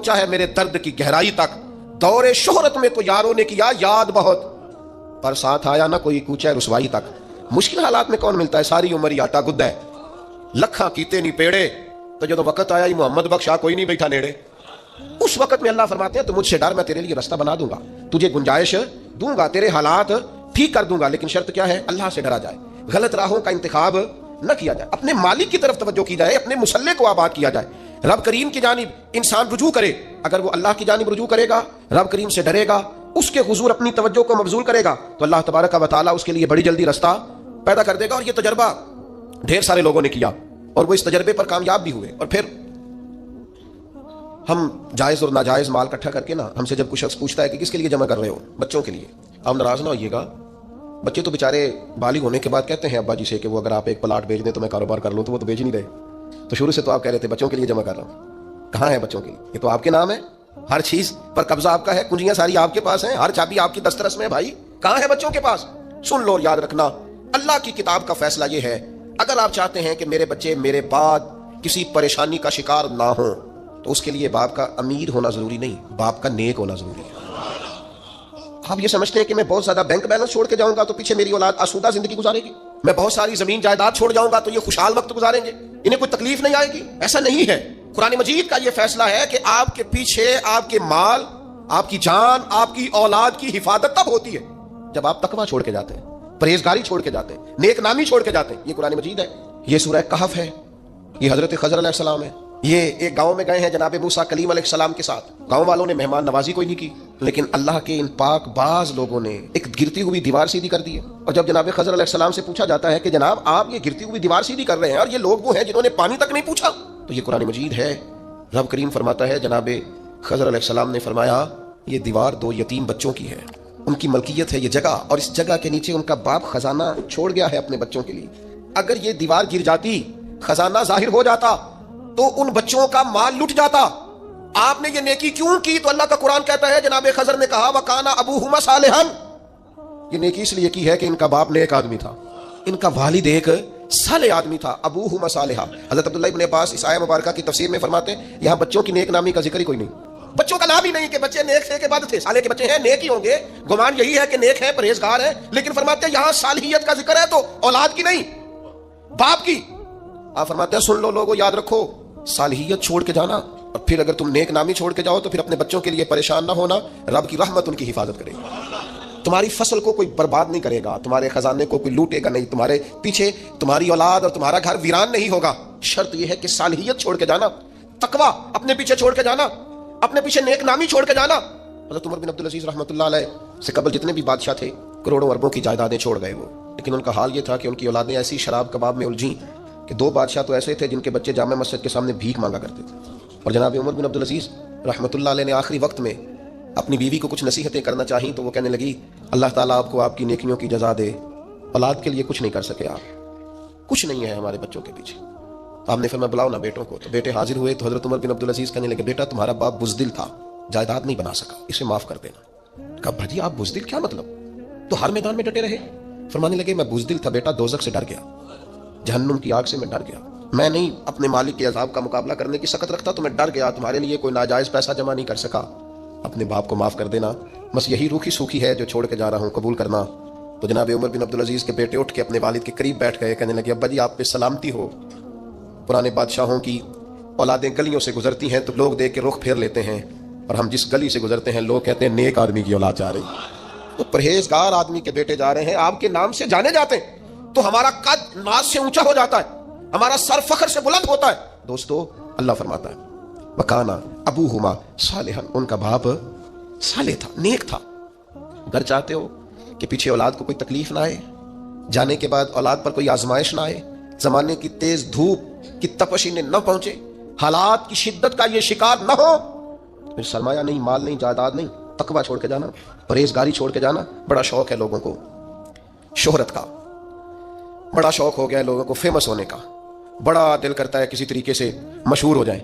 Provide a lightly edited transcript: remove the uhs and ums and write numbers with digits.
پہنچا ہے میرے درد کی گہرائی تک. دور شہرت میں تو یاروں نے کیا یاد بہت, پر ساتھ آیا نہ کوئی کوچہ رسوائی تک. مشکل حالات میں کون ملتا ہے, ساری عمر ہی آٹا گدہ ہے, لکھاں کیتے نہیں پیڑے, تو جب وقت آیا ہی محمد بخشا کوئی نہیں بیٹھا نیڑے. اس وقت میں اللہ فرماتے ہیں تو مجھ سے ڈر, میں تیرے لیے رستہ بنا دوں گا, تجھے گنجائش دوں گا, تیرے حالات ٹھیک کر دوں گا, لیکن شرط کیا ہے, اللہ سے ڈرا جائے, غلط راہوں کا انتخاب نہ کیا جائے, اپنے مالک کی طرف توجہ کی جائے, اپنے مسلح کو آباد کیا جائے, رب کریم کی جانب انسان رجوع کرے. اگر وہ اللہ کی جانب رجوع کرے گا, رب کریم سے ڈرے گا, اس کے حضور اپنی توجہ کو مبذول کرے گا, تو اللہ تبارک و تعالیٰ اس کے لیے بڑی جلدی رستہ پیدا کر دے گا. اور یہ تجربہ ڈھیر سارے لوگوں نے کیا اور وہ اس تجربے پر کامیاب بھی ہوئے. اور پھر ہم جائز اور ناجائز مال اکٹھا کر کے نا, ہم سے جب کوئی شخص پوچھتا ہے کہ کس کے لیے جمع کر رہے ہو, بچوں کے لیے, آپ ناراض نہ ہوئیے گا. بچے تو بیچارے بالغ ہونے کے بعد کہتے ہیں ابا جی سے کہ وہ اگر آپ ایک پلاٹ بیچ دیں تو میں کاروبار کر لوں, تو وہ تو بیچ نہیں رہے. تو شروع سے تو آپ کہہ رہے تھے بچوں کے لیے جمع کر رہا ہوں. کہاں ہے بچوں کے لیے؟ یہ تو آپ کے نام ہے, ہر چیز پر قبضہ آپ کا ہے, کنجیاں ساری آپ کے پاس ہیں, ہر چابی آپ کی دسترس میں ہے. بھائی کہاں ہے بچوں کے پاس؟ سن لو, یاد رکھنا, اللہ کی کتاب کا فیصلہ یہ ہے, اگر آپ چاہتے ہیں کہ میرے بچے میرے بعد کسی پریشانی کا شکار نہ ہوں, تو اس کے لیے باپ کا امیر ہونا ضروری نہیں, باپ کا نیک ہونا ضروری ہے. آپ یہ سمجھتے ہیں کہ میں بہت زیادہ بینک بیلنس چھوڑ کے جاؤں گا تو پیچھے میری اولاد آسودہ زندگی گزارے گی, میں بہت ساری زمین جائیداد چھوڑ جاؤں گا تو یہ خوشحال وقت گزاریں گے, انہیں کوئی تکلیف نہیں آئے گی. ایسا نہیں ہے. قرآن مجید کا یہ فیصلہ ہے کہ آپ کے پیچھے آپ کے مال, آپ کی جان, آپ کی اولاد کی حفاظت تب ہوتی ہے جب آپ تقویٰ چھوڑ کے جاتے ہیں, پرہیزگاری چھوڑ کے جاتے ہیں, نیک نامی چھوڑ کے جاتے ہیں. یہ قرآن مجید ہے, یہ سورہ کہف ہے, یہ حضرت خضر علیہ السلام ہے. یہ ایک گاؤں میں گئے ہیں جناب موسیٰ کلیم علیہ السلام کے ساتھ, گاؤں والوں نے مہمان نوازی کوئی نہیں کی, لیکن اللہ کے ان پاک باز لوگوں نے ایک گرتی ہوئی دیوار سیدھی کر دی ہے. اور جب جناب خضر علیہ السلام سے پوچھا جاتا ہے کہ جناب آپ یہ گرتی ہوئی دیوار سیدھی کر رہے ہیں اور یہ لوگ وہ ہیں جنہوں نے پانی تک نہیں پوچھا, تو یہ قرآن مجید ہے. رب کریم فرماتا ہے, جناب خضر علیہ السلام نے فرمایا یہ دیوار 2 یتیم بچوں کی ہے, ان کی ملکیت ہے یہ جگہ, اور اس جگہ کے نیچے ان کا باپ خزانہ چھوڑ گیا ہے اپنے بچوں کے لیے. اگر یہ دیوار گر جاتی, خزانہ ظاہر ہو جاتا, تو ان بچوں کا مال لٹ جاتا. آپ نے یہ نیکی کیوں کی؟ تو اللہ کا قرآن کہتا ہے, جناب خضر نے کہا وَكَانَ أَبُوهُمَا صَالِحًا, یہ نیکی اس لیے کی ہے کہ ان کا باپ نیک آدمی تھا, ان کا والد ایک صالح آدمی تھا. ابوہما صالحا. حضرت عبداللہ ابن عباس اس آیہ مبارکہ کی تفسیر میں فرماتے ہیں یہاں بچوں کی نیک نامی کا ذکر ہی کوئی نہیں, بچوں کا نام ہی نہیں کہ بچے نیک تھے کے بعد تھے. صالح کے بچے ہیں, نیک ہی ہوں گے, گمان یہی ہے کہ نیک ہے, پرہیزگار ہے, لیکن فرماتے ہیں یہاں صالحیت کا ذکر ہے تو اولاد کی نہیں, باپ کی. آپ فرماتے ہیں سن لو لوگوں, یاد رکھو, صالحیت چھوڑ کے جانا اور پھر اگر تم نیک نامی چھوڑ کے جاؤ تو پھر اپنے بچوں کے لیے پریشان نہ ہونا, رب کی رحمت ان کی حفاظت کرے گی. تمہاری فصل کو کوئی برباد نہیں کرے گا, تمہارے خزانے کو کوئی لوٹے گا نہیں, تمہارے پیچھے تمہاری اولاد اور تمہارا گھر ویران نہیں ہوگا. شرط یہ ہے کہ صالحیت چھوڑ کے جانا, تقویٰ اپنے پیچھے چھوڑ کے جانا, اپنے پیچھے نیک نامی چھوڑ کے جانا. حضرت عمر بن عبدالعزیز رحمۃ اللہ علیہ سے قبل جتنے بھی بادشاہ تھے کروڑوں اربوں کی جائیدادیں چھوڑ گئے وہ, لیکن ان کا حال یہ تھا کہ ان کی اولادیں ایسی شراب کباب میں الجھیں کہ 2 بادشاہ تو ایسے تھے جن کے بچے جامع مسجد کے سامنے بھیک مانگا کرتے تھے. اور جناب عمر بن عبدالعزیز رحمۃ اللہ علیہ نے آخری وقت میں اپنی بیوی کو کچھ نصیحتیں کرنا چاہیں تو وہ کہنے لگی اللہ تعالیٰ آپ کو آپ کی نیکیوں کی جزا دے, اولاد کے لیے کچھ نہیں کر سکے آپ, کچھ نہیں ہے ہمارے بچوں کے پیچھے. آپ نے فرمایا بلاؤ نا بیٹوں کو, تو بیٹے حاضر ہوئے. تو حضرت عمر بن عبدالعزیز کہنے لگے بیٹا تمہارا باپ بزدل تھا, جائیداد نہیں بنا سکا, اسے معاف کر دینا. کہا بھاجی آپ بزدل کیا مطلب؟ تو ہر میدان میں ڈٹے رہے. فرمانے لگے میں بزدل تھا بیٹا, دوزخ سے ڈر گیا, جہنم کی آگ سے میں ڈر گیا, میں نہیں اپنے مالک کے عذاب کا مقابلہ کرنے کی سخت رکھتا تو میں ڈر گیا, تمہارے لیے کوئی ناجائز پیسہ جمع نہیں کر سکا, اپنے باپ کو معاف کر دینا, بس یہی روکھی سوکھی ہے جو چھوڑ کے جا رہا ہوں, قبول کرنا. تو جناب عمر بن عبدالعزیز کے بیٹے اٹھ کے اپنے والد کے قریب بیٹھ گئے, کہنے لگے ابا جی آپ پہ سلامتی ہو. پرانے بادشاہوں کی اولادیں گلیوں سے گزرتی ہیں تو لوگ دیکھ کے رخ پھیر لیتے ہیں, اور ہم جس گلی سے گزرتے ہیں لوگ کہتے ہیں نیک آدمی کی اولاد جا رہی, تو پرہیزگار آدمی کے بیٹے جا رہے ہیں, آپ کے نام سے جانے جاتے ہیں, تو ہمارا قد ناز سے اونچا ہو جاتا ہے, ہمارا سر فخر سے بلند ہوتا ہے. دوستو اللہ فرماتا ہے وَكَانَ أَبُوهُمَا صَالِحًا, ان کا باپ صالح تھا, نیک تھا. اگر چاہتے ہو کہ پیچھے اولاد کو کوئی تکلیف نہ آئے, جانے کے بعد اولاد پر کوئی آزمائش نہ آئے, زمانے کی تیز دھوپ کی تپش انہیں نہ پہنچے, حالات کی شدت کا یہ شکار نہ ہو, پھر سرمایہ نہیں, مال نہیں, جائیداد نہیں, تقویٰ چھوڑ کے جانا, پرہیزگاری چھوڑ کے جانا. بڑا شوق ہے لوگوں کو شہرت کا, بڑا شوق ہو گیا ہے لوگوں کو فیمس ہونے کا, بڑا دل کرتا ہے کسی طریقے سے مشہور ہو جائیں.